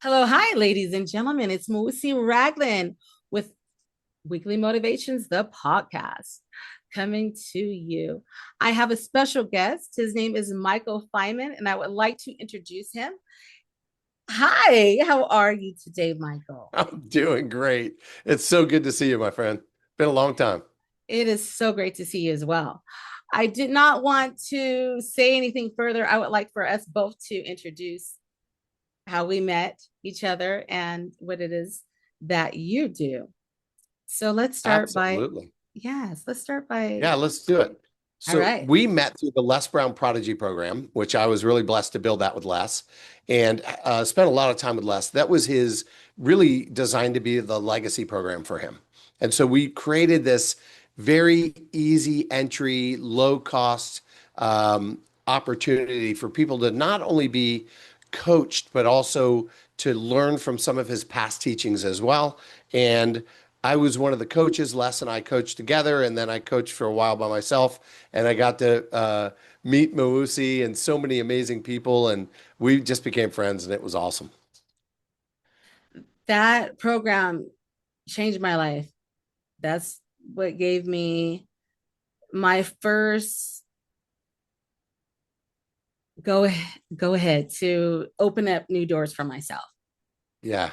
Hello, hi, ladies and gentlemen. It's Mawusi Ragland with Weekly Motivations, the podcast, coming to you. I have a special guest. His name is Michael Fineman, and I would like to introduce him. Hi, how are you today, Michael? I'm doing great. It's so good to see you, my friend. Been a long time. It is so great to see you as well. I did not want to say anything further. I would like for us both to introduce how we met each other and what it is that you do. So let's start by, Absolutely. yes, let's start by, Yeah, let's do it. all So right. we met through the Les Brown Prodigy program, which I was really blessed to build that with Les, and spent a lot of time with Les. That was his really designed to be the legacy program for him. And so we created this very easy entry, low cost opportunity for people to not only be coached, but also to learn from some of his past teachings as well. And I was one of the coaches. Les and I coached together, and then I coached for a while by myself. And I got to meet Mawusi and so many amazing people, and we just became friends, and it was awesome. That program changed my life. That's what gave me my first go ahead to open up new doors for myself. Yeah,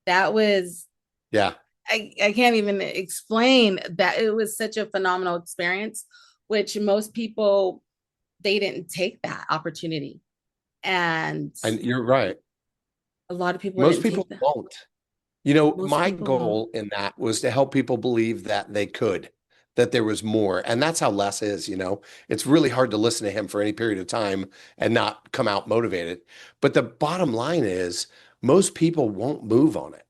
That was yeah, I can't even explain that it was such a phenomenal experience, which most people they didn't take that opportunity. And and you're right. a lot of people Most didn't people take that. won't. Most My people won't. goal in that was to help people believe that they could, that there was more. And that's how Les is. It's really hard to listen to him for any period of time and not come out motivated. But the bottom line is, most people won't move on it.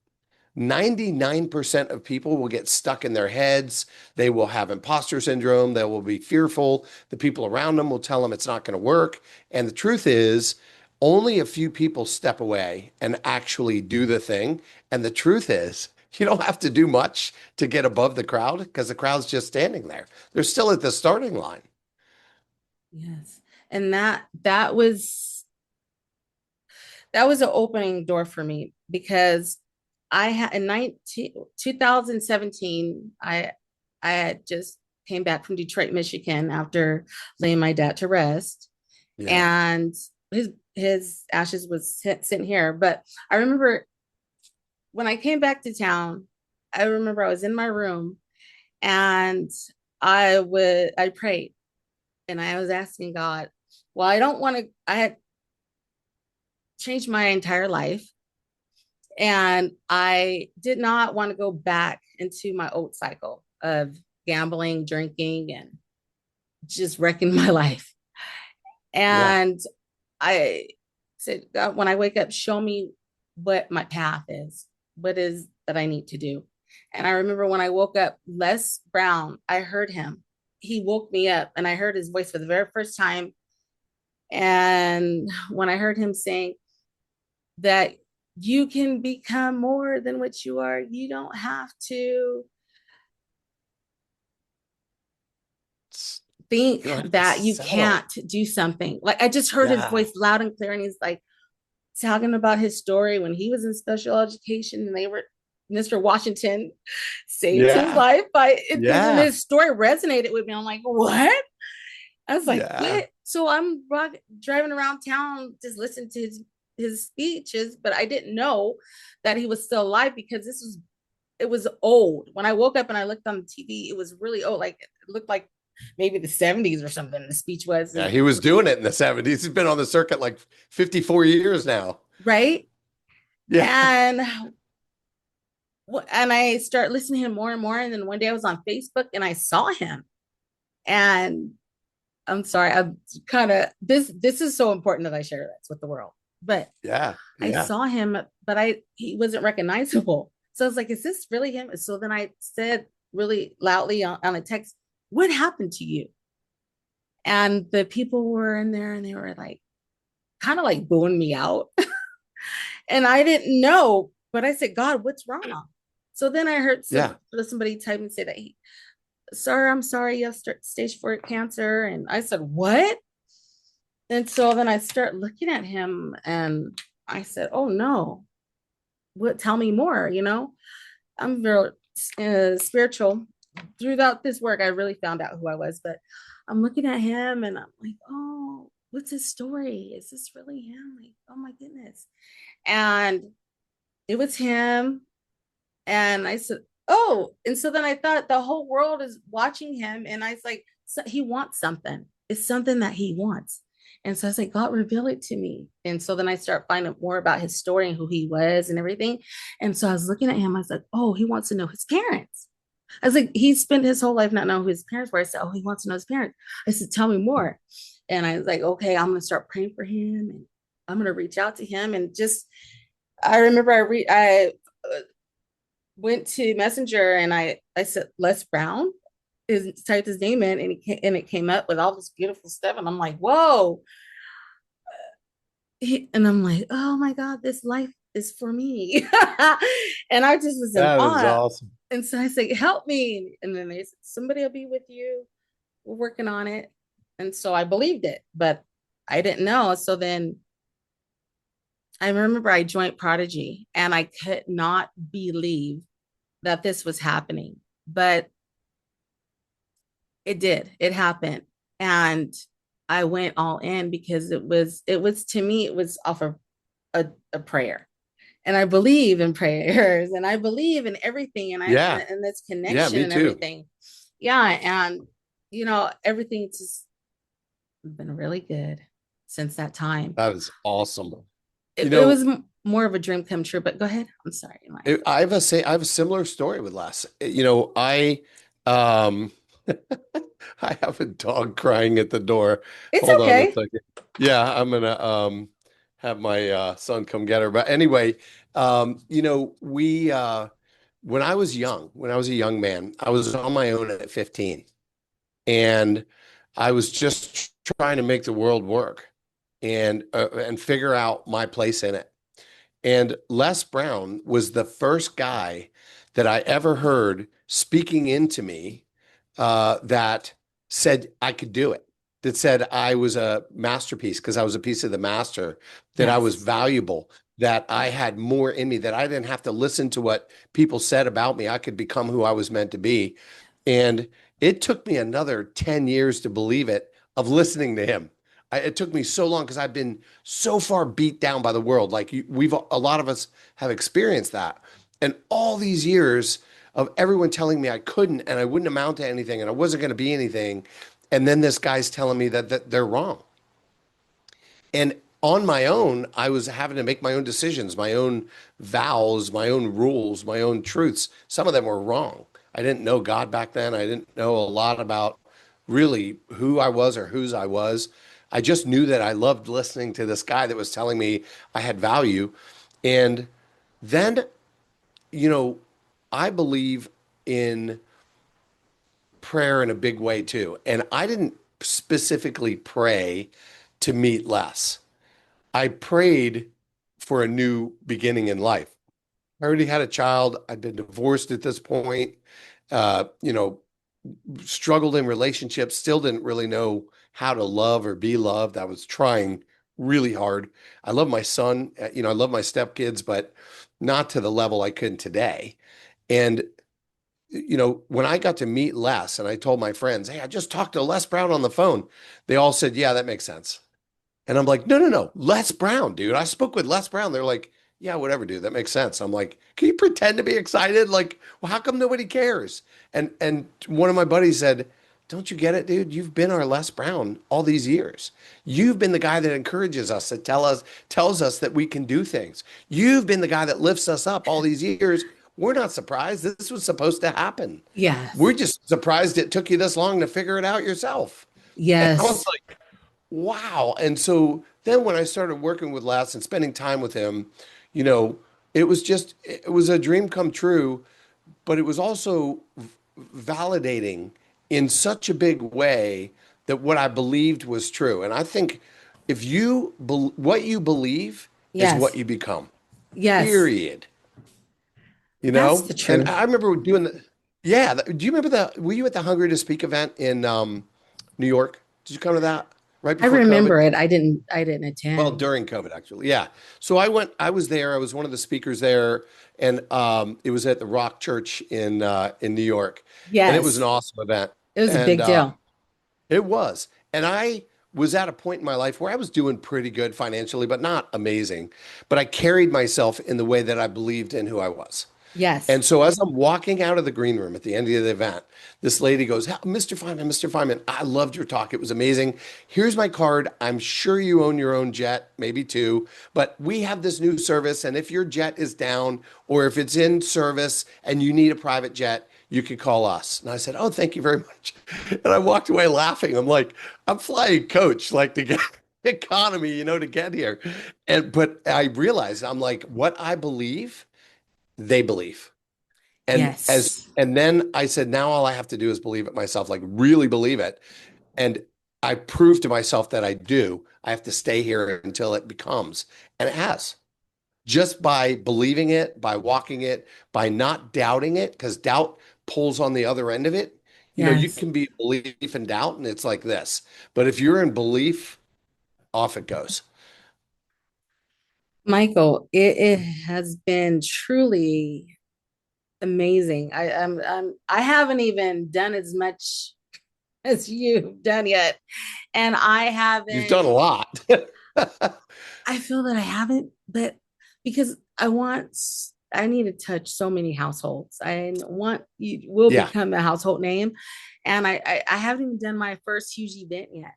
99% of people will get stuck in their heads. They will have imposter syndrome. They will be fearful. The people around them will tell them it's not going to work. And the truth is, only a few people step away and actually do the thing. And the truth is, you don't have to do much to get above the crowd because the crowd's just standing there. They're still at the starting line. Yes. And that was an opening door for me because I had in 2017, I had just came back from Detroit, Michigan after laying my dad to rest. Yeah. And his ashes was sitting here. But I remember when I came back to town, I remember I was in my room and I prayed and I was asking God, well, I don't want to, I had changed my entire life. And I did not want to go back into my old cycle of gambling, drinking, and just wrecking my life. Yeah. And I said, God, when I wake up, show me what my path is, what is that I need to do. And I remember when I woke up, Les Brown, I heard him. He woke me up and I heard his voice for the very first time. And when I heard him saying that you can become more than what you are, you don't have to think You don't have to that you settle. can't do something. Like I just heard his Yeah. voice loud and clear, and he's like, talking about his story when he was in special education and they were Mr. Washington saved his Yeah. life by and Yeah. his story resonated with me. I'm like, what? I was like, Yeah. what? So I'm driving around town just listening to his speeches, but I didn't know that he was still alive because it was old. When I woke up and I looked on the TV, it was really old. Like it looked like maybe the 70s or something. The speech was, Yeah, and he was doing it in the 70s. He's been on the circuit like 54 years now. right. Yeah. And I start listening to him more and more. And then one day I was on Facebook and I saw him. And I'm sorry, I'm kind of this is so important that I share this with the world. But Yeah. I Yeah. saw him, but he wasn't recognizable. So I was like, is this really him? So then I said really loudly on a text, what happened to you? And the people were in there and they were like kind of like booing me out. And I didn't know, but I said, God, what's wrong? So then I heard Yeah. somebody type and say that sir, I'm sorry, you have stage 4 cancer. And I said, what? And so then I start looking at him and I said, oh no. what, tell me more, you know? I'm very spiritual. Throughout this work, I really found out who I was, but I'm looking at him and I'm like, oh, what's his story? Is this really him? Like, oh my goodness. And it was him. And I said, oh, and so then I thought the whole world is watching him. And I was like, so he wants something. It's something that he wants. And so I was like, God, reveal it to me. And so then I start finding more about his story and who he was and everything. And so I was looking at him. I was like, oh, he wants to know his parents. I was like, he spent his whole life not knowing who his parents were. I said, oh, he wants to know his parents. I said, tell me more. And I was like, okay, I'm going to start praying for him and I'm going to reach out to him. And just, I remember I went to Messenger and I said Les Brown is typed his name in and it came up with all this beautiful stuff and I'm like whoa, and I'm like oh my god, this life is for me. And I just was in That is awe. awesome. And so I said help me, and then they said somebody will be with you, we're working on it. And so I believed it, but I didn't know. So then I remember I joined Prodigy and I could not believe that this was happening, but it did. It happened. And I went all in because it was to me, it was off of a prayer. And I believe in prayers and I believe in everything and Yeah. and this Yeah, connection me and too. everything. Yeah. And everything's just been really good since that time. That is awesome. You It know, was more of a dream come true, but go ahead. I'm sorry. I have a similar story with Les. You know, um I have a dog crying at the door. It's Hold on a okay. second. Yeah, I'm gonna have my son come get her. But anyway, you know, we when I was a young man, I was on my own at 15 and I was just trying to make the world work and figure out my place in it. And Les Brown was the first guy that I ever heard speaking into me that said I could do it, that said I was a masterpiece because I was a piece of the master, that I was Yes. valuable, that I had more in me, that I didn't have to listen to what people said about me. I could become who I was meant to be. And it took me another 10 years to believe it of listening to him. It took me so long because I've been so far beat down by the world. Like we've a lot of us have experienced that. And all these years of everyone telling me I couldn't and I wouldn't amount to anything and I wasn't going to be anything. And then this guy's telling me that they're wrong. And on my own, I was having to make my own decisions, my own vows, my own rules, my own truths. Some of them were wrong. I didn't know God back then. I didn't know a lot about really who I was or whose I was. I just knew that I loved listening to this guy that was telling me I had value. And then, you know, I believe in prayer in a big way too. And I didn't specifically pray to meet Les. I prayed for a new beginning in life. I already had a child. I'd been divorced at this point. You know, struggled in relationships, still didn't really know how to love or be loved. I was trying really hard. I love my son, you know, I love my stepkids, but not to the level I could today. And, you know, when I got to meet Les and I told my friends, hey, I just talked to Les Brown on the phone, they all said, yeah, that makes sense. And I'm like, no, no, no, Les Brown, dude. I spoke with Les Brown. They're like, yeah, whatever, dude. That makes sense. I'm like, can you pretend to be excited? Like, well, how come nobody cares? And one of my buddies said, don't you get it, dude? You've been our Les Brown all these years. You've been the guy that encourages us, that tells us that we can do things. You've been the guy that lifts us up all these years. We're not surprised. This was supposed to happen. Yes. We're just surprised it took you this long to figure it out yourself. And I was Yes. like, wow. And so then when I started working with Les and spending time with him, you know, it was a dream come true, but it was also validating in such a big way that what I believed was true. And I think if what you believe is what Yes. you become, Yes. period. You That's know? the And truth. I remember doing do you remember were you at the Hungry to Speak event in New York? Did you come to that? right I before COVID. remember it. I didn't Well, attend. during COVID, actually. Yeah. So I was there. I was one of the speakers there, and it was at the Rock Church in New York, and it was an Yes, awesome event. it was a And big deal. it was. And I was at a point in my life where I was doing pretty good financially, but not amazing. But I carried myself in the way that I believed in who I was. Yes, And so as I'm walking out of the green room at the end of the event, this lady goes, Mr. Fineman, Mr. Fineman, I loved your talk. It was amazing. Here's my card. I'm sure you own your own jet, maybe two, but we have this new service. And if your jet is down or if it's in service and you need a private jet, you could call us. And I said, oh, thank you very much. And I walked away laughing. I'm like, I'm flying coach, like to get economy, to get here. But I realized I'm like, what I believe, they believe. yes, And then I said, now all I have to do is believe it myself, like really believe it. And I proved to myself that I do. I have to stay here until it becomes. And it has. Just by believing it, by walking it, by not doubting it, because doubt pulls on the other end of it. You yes. can be belief and doubt, and it's like this. But if you're in belief, off it goes. Michael, it has been truly amazing. I haven't even done as much as you've done yet. And I You've haven't, done a lot. I feel that I haven't, but because I need to touch so many households. I want you will Yeah. become a household name. And I haven't even done my first huge event yet.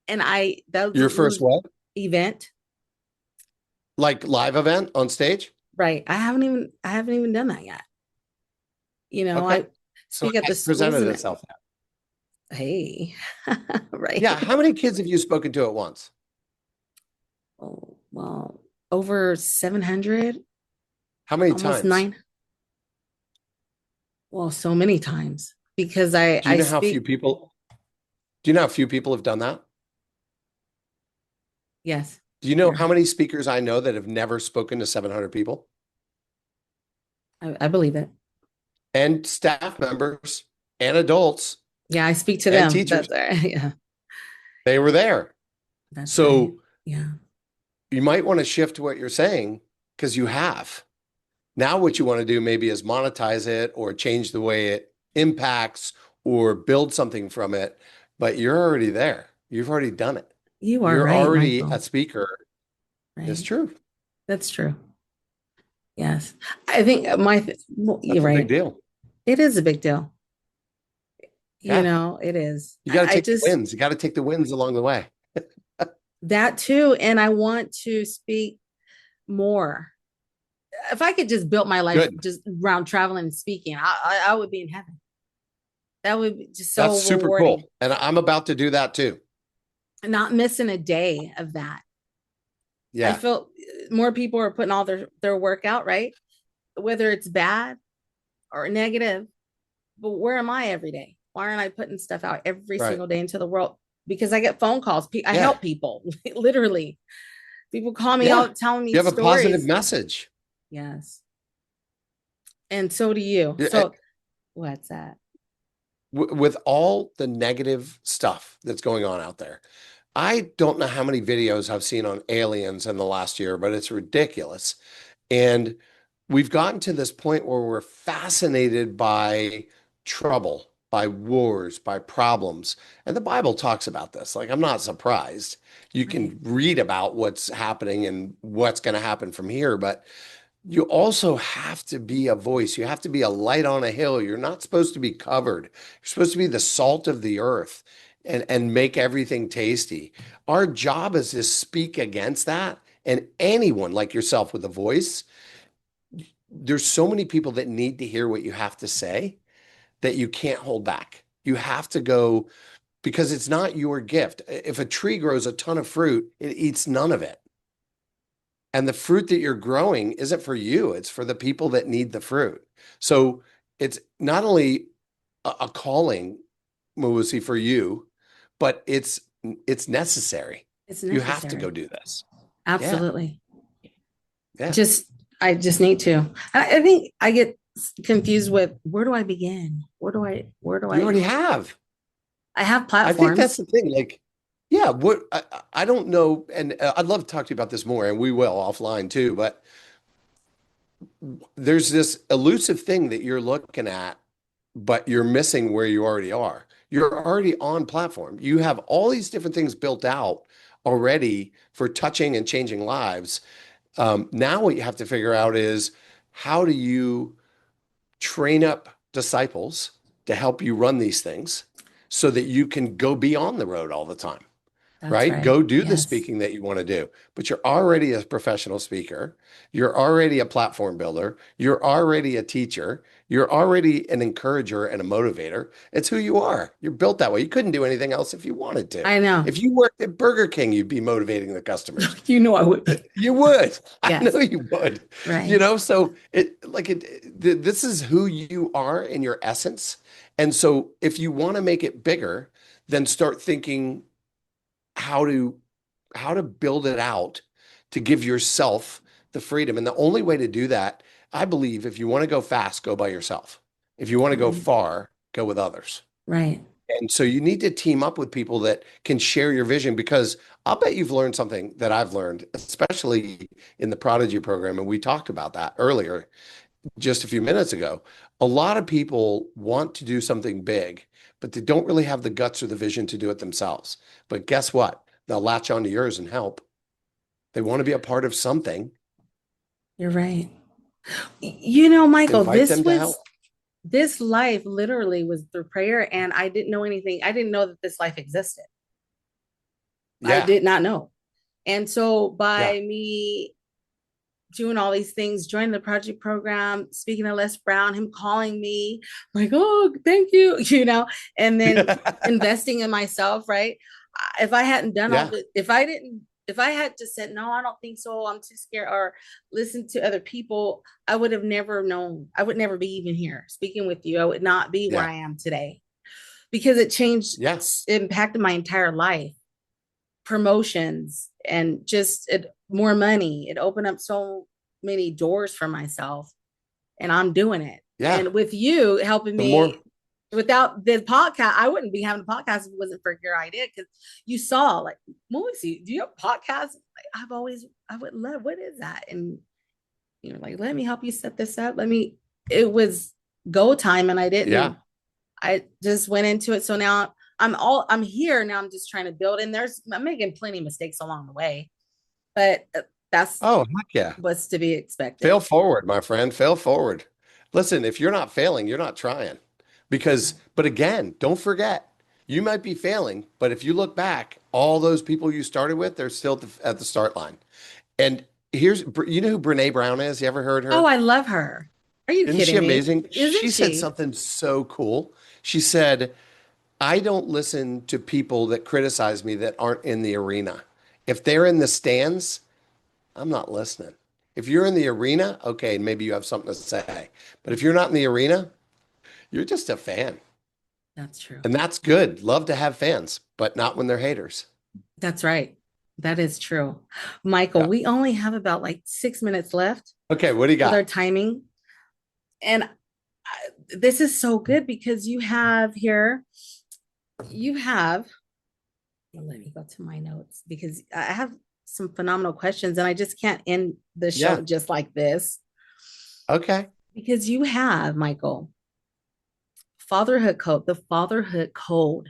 And that Your first was what? event, Like live event on stage? right? I haven't even done that yet. Okay. I So it speak at the hasn't schools presented and itself. hey, Yeah. right. How many kids have you spoken to at once? Oh, well, over 700, How many almost times? nine. Well, so many times because I Do you I know how few speak. people, do you know how few people have done that? Yes, Do you know yeah, how many speakers I know that have never spoken to 700 people I believe it. and staff members and adults Yeah, I speak to and them. teachers? That's right. Yeah, They were there. that's right. So Yeah. you might want to shift what you're saying because you have. Now, what you want to do maybe is monetize it or change the way it impacts or build something from it. But you're already there. You've already done it. You are You're right, already a Michael. speaker. It's Right. true. That's true. Yes. I think well, you're That's a big right. deal. It is a big deal. Yeah. It is. You got to I take the just, wins. You got to take the wins along the way. that too. And I want to speak more. If I could just build my life Good. just around traveling and speaking, I would be in heaven. That would be just That's so super rewarding. cool. And I'm about to do that too. Not missing a day of that. I Yeah. feel more people are putting all their work out, right? Whether it's bad or negative, but where am I every day? Why aren't I putting stuff out every Right. single day into the world? Because I get phone calls. I Yeah. help people, literally. People call me Yeah. out telling me You have a positive stories. message. Yes. And so do you. Yeah, So what's that? with all the negative stuff that's going on out there. I don't know how many videos I've seen on aliens in the last year, but it's ridiculous. And we've gotten to this point where we're fascinated by trouble, by wars, by problems. And the Bible talks about this. Like, I'm not surprised. You Right. can read about what's happening and what's going to happen from here, but you also have to be a voice. You have to be a light on a hill. You're not supposed to be covered. You're supposed to be the salt of the earth and make everything tasty. Our job is to speak against that. And anyone like yourself with a voice, there's so many people that need to hear what you have to say that you can't hold back. You have to go because it's not your gift. If a tree grows a ton of fruit, it eats none of it. And the fruit that you're growing isn't for you, it's for the people that need the fruit. So it's not only a calling, Mawusi, for you, but it's necessary. It's You have to go necessary. do this. Yeah, Absolutely. yeah. Just I just need to. I think I get confused with where do I begin? Where do You I already have. I have I think that's platforms. the thing. Like Yeah, what I don't know, and I'd love to talk to you about this more, and we will offline too, but there's this elusive thing that you're looking at, but you're missing where you already are. You're already on platform. You have all these different things built out already for touching and changing lives. Now what you have to figure out is how do you train up disciples to help you run these things so that you can go be on the road all the time, That's right? right. Go do the Yes. speaking that you want to do, but you're already a professional speaker. You're already a platform builder. You're already a teacher. You're already an encourager and a motivator. It's who you are. You're built that way. You couldn't do anything else if you wanted to. I know. If you worked at Burger King, you'd be motivating the customers. You know I would be. You would. I know Yes. you would. Right. So this is who you are in your essence. And so if you want to make it bigger, then start thinking how to build it out to give yourself the freedom. And the only way to do that, I believe, if you want to go fast, go by yourself. If you want to go Right. far, go with others. Right. And so you need to team up with people that can share your vision because I'll bet you've learned something that I've learned, especially in the Prodigy program. And we talked about that earlier, just a few minutes ago. A lot of people want to do something big, but they don't really have the guts or the vision to do it themselves. But guess what? They'll latch onto yours and help. They want to be a part of something. You're right. You know, Michael, Invite them to help. this life literally was through prayer, and I didn't know anything. I didn't know that this life existed. I Yeah. did not know. And so Yeah. by me doing all these things, joining the project program, speaking to Les Brown, him calling me, like, oh, thank you, and then investing in myself, right? If I hadn't done all Yeah. the, if I had just said, no, I don't think so, I'm too scared, or listen to other people, I would have never known. I would never be even here speaking with you. I would not be where Yeah. I am today because it changed, Yeah. it impacted my entire life, promotions and just more money. It opened up so many doors for myself, and I'm doing it. Yeah. And with you helping The me, more, without the podcast, I wouldn't be having a podcast if it wasn't for your idea. Because you saw, like, Mawusi, do you have a podcast? Like, I would love. What is that? And you're like, let me help you set this up. It was go time, and yeah. I just went into it. So now I'm here now. I'm just trying to build, and I'm making plenty of mistakes along the way, but that's Oh, heck yeah. what's to be expected. Fail forward, my friend. Fail forward. Listen, if you're not failing, you're not trying. But again, don't forget, you might be failing, but if you look back, all those people you started with, they're still at the start line. And you know who Brene Brown is? You ever heard Oh, her? I love her. Are you Isn't she kidding me? amazing? Isn't She said she? something so cool. She said, I don't listen to people that criticize me that aren't in the arena. If they're in the stands, I'm not listening. If you're in the arena, okay, maybe you have something to say. But if you're not in the arena, you're just a fan. That's true. And that's good. Love to have fans, but not when they're haters. That's right. That is true. Michael, Yeah. we only have about like 6 minutes left Okay, what do you with our got? timing. And this is so good because you have, let me go to my notes because I have some phenomenal questions and I just can't end the show Yeah. just like this Okay. because you have, Michael, the Fatherhood Code.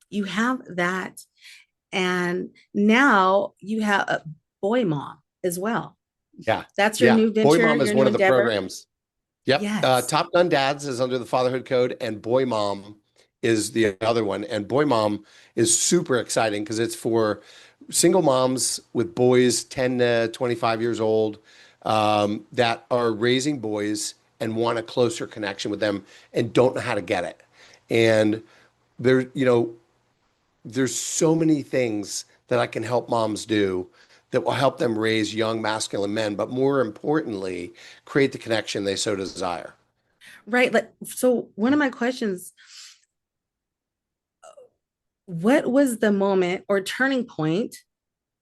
You have that. And now you have a boy mom as well. Yeah. That's your Yeah. new Boy venture, Mom is your new one of the endeavor. programs. Yep. Yes. Top Gun Dads is under the Fatherhood Code, and Boy Mom is the other one. And Boy Mom is super exciting because it's for single moms with boys 10 to 25 years old that are raising boys and want a closer connection with them and don't know how to get it. And there, there's so many things that I can help moms do that will help them raise young masculine men, but more importantly, create the connection they so desire. Right. Like, so one of my questions, what was the moment or turning point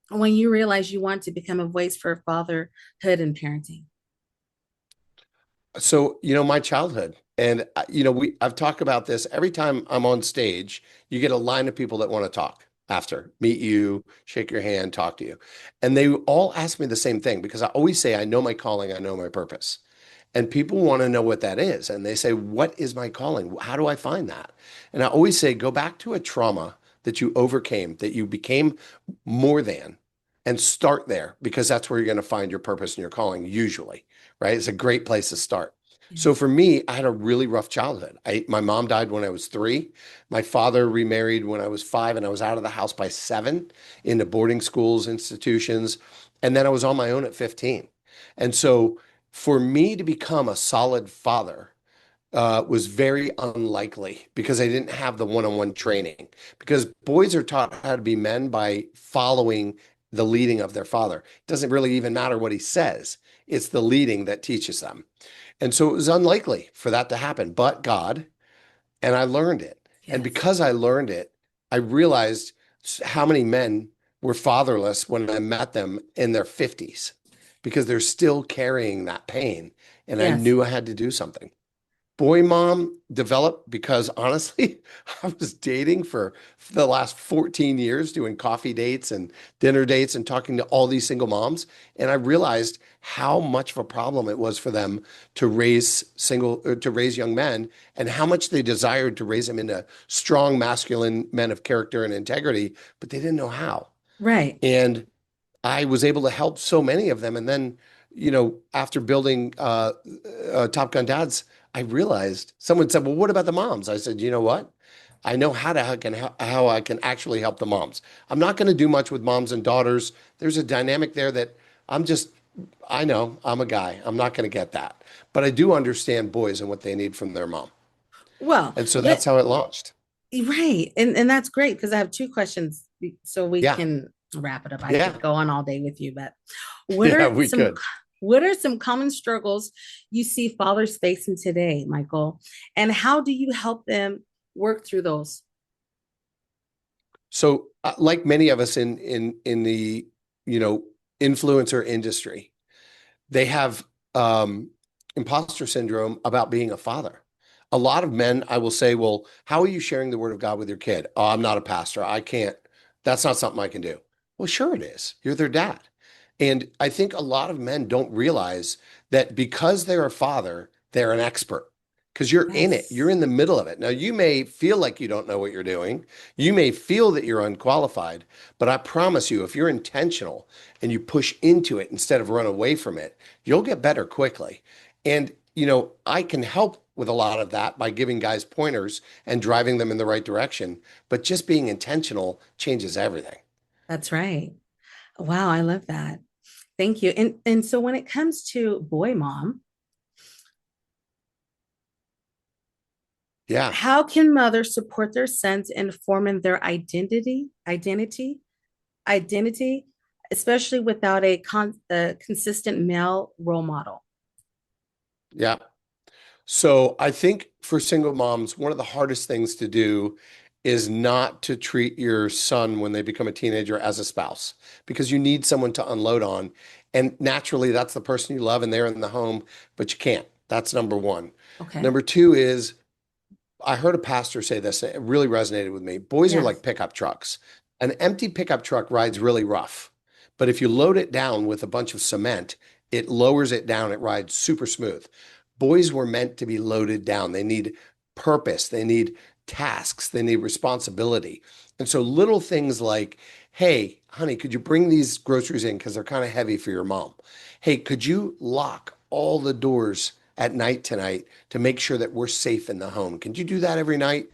when you realized you wanted to become a voice for fatherhood and parenting? So, my childhood, and I've talked about this every time I'm on stage, you get a line of people that want to talk. after, meet you, shake your hand, talk to you. And they all ask me the same thing because I always say, I know my calling, I know my purpose. And people want to know what that is. And they say, what is my calling? How do I find that? And I always say, go back to a trauma that you overcame, that you became more than, and start there because that's where you're going to find your purpose and your calling, usually, right? It's a great place to start. So Yes. for me, I had a really rough childhood. My mom died when I was 3. My father remarried when I was 5, and I was out of the house by 7 into boarding schools, institutions. And then I was on my own at 15. And so for me to become a solid father was very unlikely because I didn't have the one-on-one training. Because boys are taught how to be men by following the leading of their father. It doesn't really even matter what he says. It's the leading that teaches them. And so it was unlikely for that to happen, but God, and I learned it. And Yes. because I learned it, I realized how many men were fatherless when I met them in their 50s because they're still carrying that pain. And I Yes. knew I had to do something. Boy mom developed because honestly, I was dating for the last 14 years, doing coffee dates and dinner dates and talking to all these single moms. And I realized how much of a problem it was for them to raise young men and how much they desired to raise them into strong masculine men of character and integrity, but they didn't know how. Right. And I was able to help so many of them. And then, after building Top Gun Dads, I realized someone said, "Well, what about the moms?" I said, "You know what? I know how I can actually help the moms. I'm not going to do much with moms and daughters. There's a dynamic there that I'm just, I know I'm a guy. I'm not going to get that, but I do understand boys and what they need from their mom." Well, And so that's let how it launched. right. And that's great because I have two questions so we Yeah, can wrap it up. I yeah, could go on all day with you, but what yeah. are We some could. what are some common struggles you see fathers facing today, Michael? And how do you help them work through those? So, like many of us in the you know influencer industry, they have imposter syndrome about being a father. A lot of men, I will say, well, how are you sharing the word of God with your kid? Oh, I'm not a pastor. I can't. That's not something I can do. Well, sure it is. You're their dad. And I think a lot of men don't realize that because they're a father, they're an expert because you're in it. You're Yes, in the middle of it. Now, you may feel like you don't know what you're doing. You may feel that you're unqualified, but I promise you, if you're intentional and you push into it instead of run away from it, you'll get better quickly. And, I can help with a lot of that by giving guys pointers and driving them in the right direction. But just being intentional changes everything. that's right. Wow, I love that. Thank you. And so when it comes to boy mom, Yeah. how can mothers support their sons in forming their identity, especially without a consistent male role model? Yeah. So I think for single moms, one of the hardest things to do is not to treat your son when they become a teenager as a spouse because you need someone to unload on. And naturally, that's the person you love and they're in the home, but you can't. That's number one. Okay. Number two is I heard a pastor say this, and it really resonated with me. Boys are Yes. like pickup trucks. An empty pickup truck rides really rough, but if you load it down with a bunch of cement, it lowers it down. It rides super smooth. Boys were meant to be loaded down. They need purpose, they need tasks, they need responsibility. And so little things like, hey, honey, could you bring these groceries in because they're kind of heavy for your mom? Hey, could you lock all the doors at night tonight to make sure that we're safe in the home? Can you do that every night?